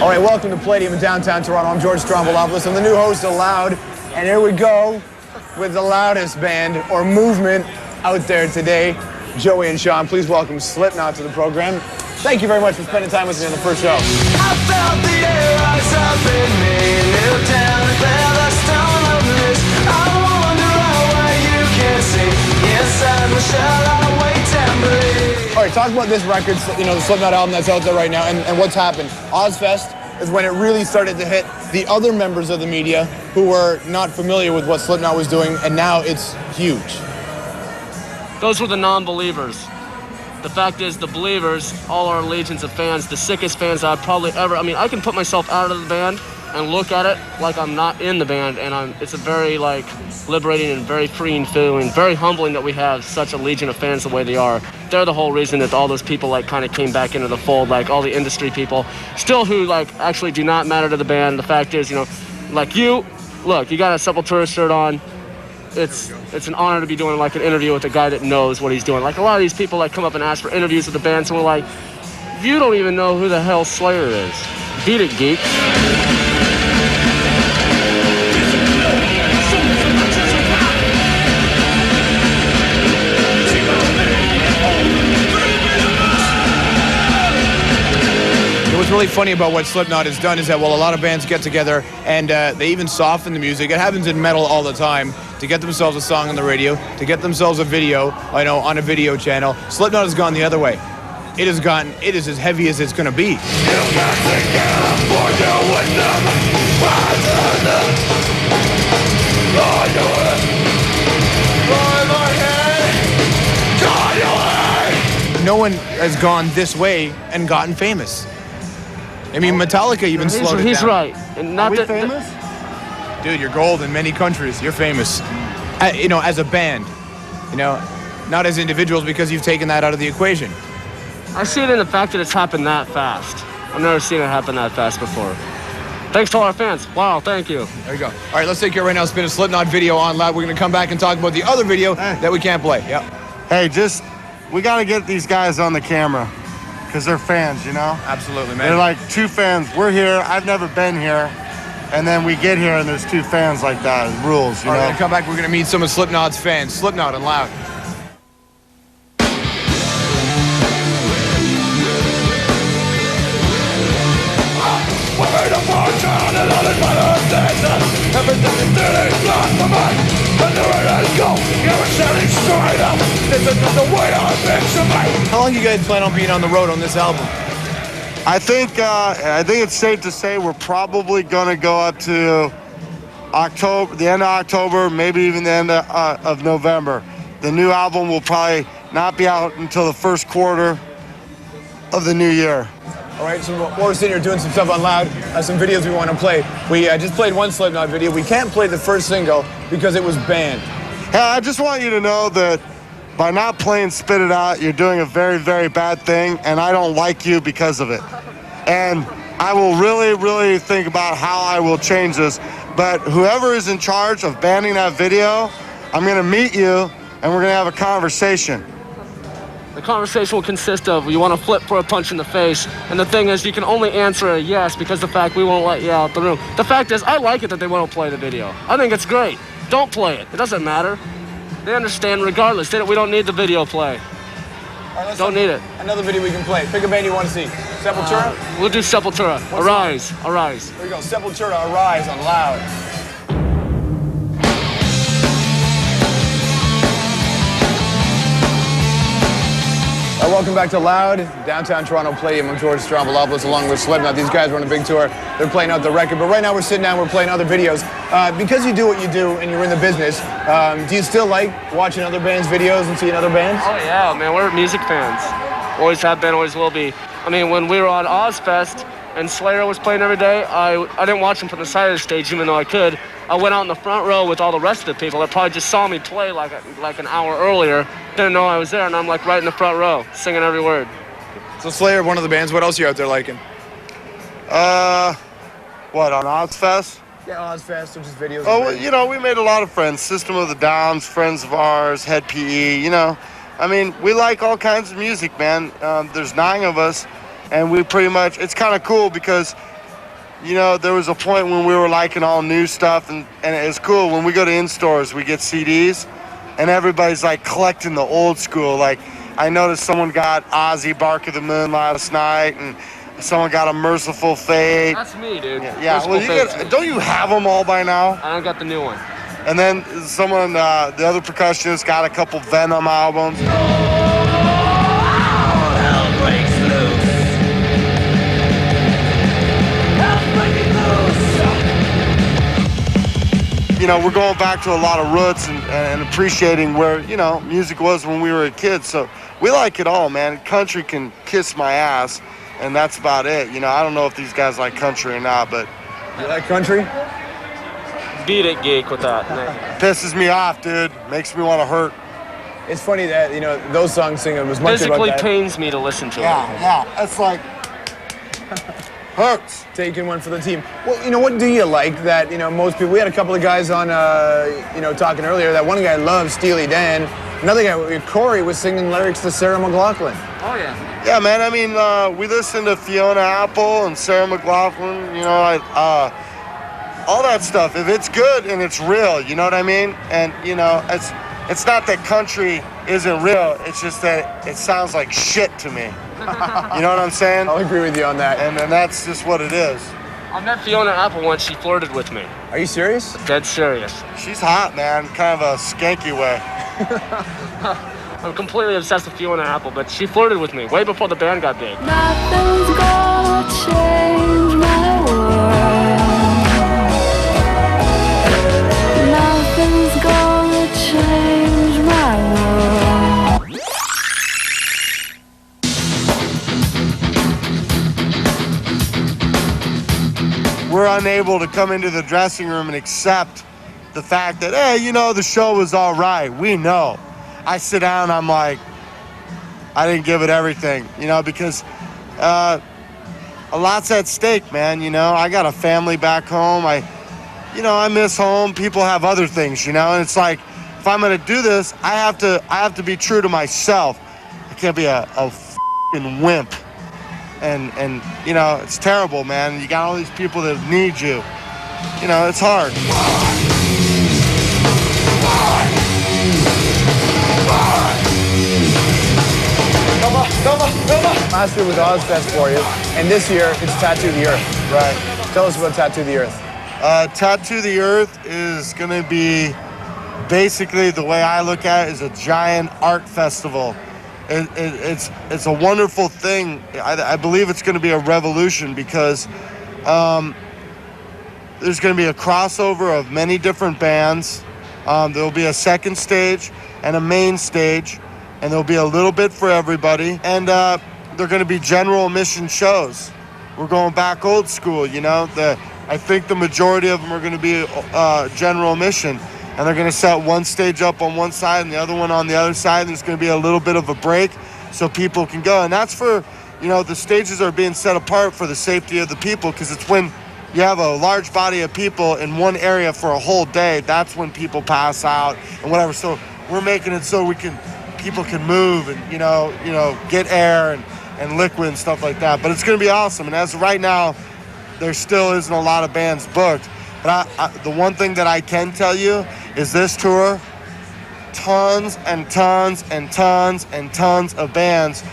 All right, welcome to Palladium in downtown Toronto. I'm George Strombolopoulos. I'm the new host of Loud, and here we go with the loudest band or movement out there today. Joey and Shawn, please welcome Slipknot to the program. Thank you very much for spending time with me on the first show. I felt the air rise up in me, kneel down and bear the stone of this. I wonder why you can't see inside my shell. I wait and believe. All right, talk about this record, you know, the Slipknot album that's out there right now, and what's happened. Ozfest is when it really started to hit the other members of the media who were not familiar with what Slipknot was doing, and now it's huge. Those were the non-believers. The fact is, the believers, all our legions of fans, the sickest fans I've probably ever... I mean, I can put myself out of the band and look at it like I'm not in the band, and it's a very, like, liberating and very freeing feeling, very humbling that we have such a legion of fans the way they are. They're the whole reason that all those people, like, kind of came back into the fold, like, all the industry people, still who, like, actually do not matter to the band. The fact is, you know, like you, look, you got a Sepultura shirt on. It's an honor to be doing like an interview with a guy that knows what he's doing. Like a lot of these people like come up and ask for interviews with the bands, and we're like, you don't even know who the hell Slayer is. Beat it, geek. What's really funny about what Slipknot has done is that, well, a lot of bands get together and they even soften the music. It happens in metal all the time to get themselves a song on the radio, to get themselves a video, I know, on a video channel. Slipknot has gone the other way. It is as heavy as it's going to be. No one has gone this way and gotten famous. I mean, Metallica even slowed it down. He's right. And not Are we famous? Dude, you're gold in many countries. You're famous. You know, as a band. You know, not as individuals, because you've taken that out of the equation. I see it in the fact that it's happened that fast. I've never seen it happen that fast before. Thanks to all our fans. Wow, thank you. There you go. All right, let's take care right now. Spin a Slipknot video on Loud. We're going to come back and talk about the other video that we can't play. Yep. Hey, we got to get these guys on the camera because they're fans, you know? Absolutely, man. They're like two fans. We're here. I've never been here. And then we get here and there's two fans like that. It rules, you know? All right, we're going to come back. We're going to meet some of Slipknot's fans. Slipknot and Loud. How long you guys plan on being on the road on this album? I think it's safe to say we're probably going to go up to October, the end of October, maybe even the end of November. The new album will probably not be out until the first quarter of the new year. All right, so while we're sitting here doing some stuff on Loud, some videos we want to play. We just played one Slipknot video. We can't play the first single because it was banned. Hey, I just want you to know that by not playing Spit It Out, you're doing a very, very bad thing, and I don't like you because of it. And I will really, really think about how I will change this. But whoever is in charge of banning that video, I'm going to meet you, and we're going to have a conversation. The conversation will consist of, you want to flip for a punch in the face, and the thing is, you can only answer a yes because the fact we won't let you out the room. The fact is, I like it that they won't play the video. I think it's great. Don't play it. It doesn't matter. They understand regardless. We don't need the video play. All right, don't need it. Another video we can play. Pick a band you want to see. Sepultura? We'll do Sepultura. Arise. Arise. There we go. Sepultura, Arise on Loud. Welcome back to Loud, downtown Toronto Palladium. I'm George Strombolopoulos along with Slipknot. These guys are on a big tour. They're playing out the record, but right now we're sitting down, we're playing other videos. Because you do what you do and you're in the business, do you still like watching other bands' videos and seeing other bands? Oh yeah, man, we're music fans. Always have been, always will be. I mean, when we were on Ozfest and Slayer was playing every day, I didn't watch them from the side of the stage, even though I could. I went out in the front row with all the rest of the people that probably just saw me play like an hour earlier. Didn't know I was there, and I'm like right in the front row, singing every word. So Slayer, one of the bands. What else are you out there liking? What, on Ozfest? Yeah, Ozfest, or just videos. Oh, you know, we made a lot of friends. System of the Downs, friends of ours, Head PE, you know. I mean, we like all kinds of music, man. There's 9 of us, and we pretty much, it's kind of cool because there was a point when we were liking all new stuff, and it's cool. When we go to in-stores, we get CDs, and everybody's like collecting the old school. Like, I noticed someone got Ozzy Bark of the Moon last night, and someone got A Merciful Fate. That's me, dude. Yeah. Well, don't you have them all by now? I don't got the new one. And then someone, the other percussionist, got a couple Venom albums. We're going back to a lot of roots and appreciating where, music was when we were a kid. So we like it all, man. Country can kiss my ass, and that's about it. I don't know if these guys like country or not, but... You like country? Beat it, geek, with that. Pisses me off, dude. Makes me want to hurt. It's funny that, those songs singing was much Physically about that. pains me to listen to it. Yeah. It's like... hurts. Taking one for the team. Well, what do you like that, most people... We had a couple of guys on, talking earlier. That one guy loves Steely Dan. Another guy, Corey, was singing lyrics to Sarah McLachlan. Oh, yeah. Yeah, man. I mean, we listened to Fiona Apple and Sarah McLachlan, all that stuff. If it's good and it's real, you know what I mean? And, it's not that country isn't real. It's just that it sounds like shit to me. You know what I'm saying? I'll agree with you on that. And that's just what it is. I met Fiona Apple once. She flirted with me. Are you serious? Dead serious. She's hot, man. Kind of a skanky way. I'm completely obsessed with Fiona Apple, but she flirted with me way before the band got big. Nothing's gonna change my world. Nothing's gonna change my world. We're unable to come into the dressing room and accept the fact that, hey, the show was all right. We know. I sit down, I'm like, I didn't give it everything, because a lot's at stake, man. I got a family back home. I miss home. People have other things, and it's like, if I'm going to do this, I have to be true to myself. I can't be a f***ing wimp. And it's terrible, man. You got all these people that need you. It's hard. Last year was Ozfest for you, and this year it's Tattoo the Earth. Right. Tell us about Tattoo the Earth. Tattoo the Earth is going to be, basically, the way I look at it, is a giant art festival. It's a wonderful thing. I believe it's going to be a revolution because there's going to be a crossover of many different bands. There will be a second stage and a main stage, and there'll be a little bit for everybody. And they're going to be general admission shows. We're going back old school, I think the majority of them are going to be general admission. And they're going to set one stage up on one side and the other one on the other side. And there's going to be a little bit of a break so people can go. And that's for, the stages are being set apart for the safety of the people, because it's when you have a large body of people in one area for a whole day, that's when people pass out and whatever. So we're making it so people can move and, get air and liquid and stuff like that. But it's going to be awesome. And as of right now, there still isn't a lot of bands booked. But the one thing that I can tell you is this tour, tons and tons and tons and tons of bands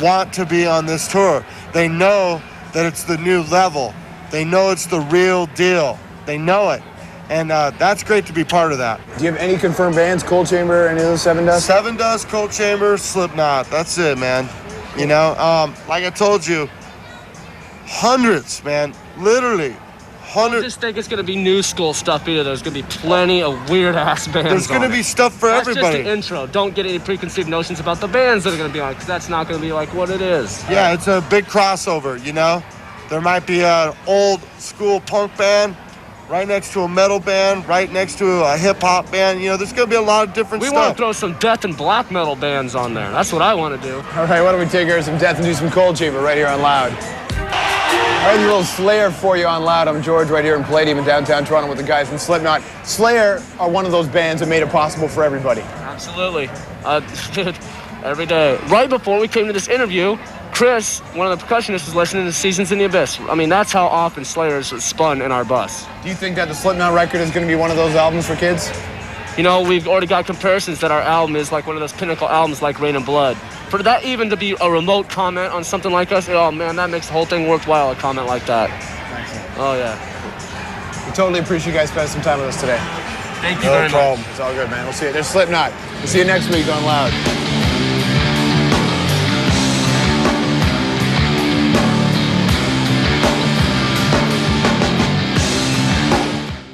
want to be on this tour. They know that it's the new level. They know it's the real deal. They know it. And that's great to be part of that. Do you have any confirmed bands? Cold Chamber, any of those? Seven Dust? Seven Dust, Cold Chamber, Slipknot. That's it, man. Like I told you, hundreds, man. Literally. I just think it's going to be new school stuff either. There's going to be plenty of weird-ass bands. There's going to be stuff for everybody. That's just the intro. Don't get any preconceived notions about the bands that are going to be on, because that's not going to be like what it is. Yeah, it's a big crossover, There might be an old school punk band right next to a metal band, right next to a hip-hop band. There's going to be a lot of different stuff. We want to throw some death and black metal bands on there. That's what I want to do. All right, why don't we take care of some death and do some Cold Chamber right here on Loud. All right, a little Slayer for you on Loud. I'm George, right here in Palladium in downtown Toronto with the guys from Slipknot. Slayer are one of those bands that made it possible for everybody. Absolutely. Dude, every day. Right before we came to this interview, Chris, one of the percussionists, was listening to Seasons in the Abyss. I mean, that's how often Slayers was spun in our bus. Do you think that the Slipknot record is going to be one of those albums for kids? You know, we've already got comparisons that our album is like one of those pinnacle albums like Rain and Blood. For that even to be a remote comment on something like us, oh man, that makes the whole thing worthwhile, a comment like that. Excellent. Oh yeah. We totally appreciate you guys spending some time with us today. Thank you very much. It's all good, man. We'll see you. There's Slipknot. We'll see you next week on Loud.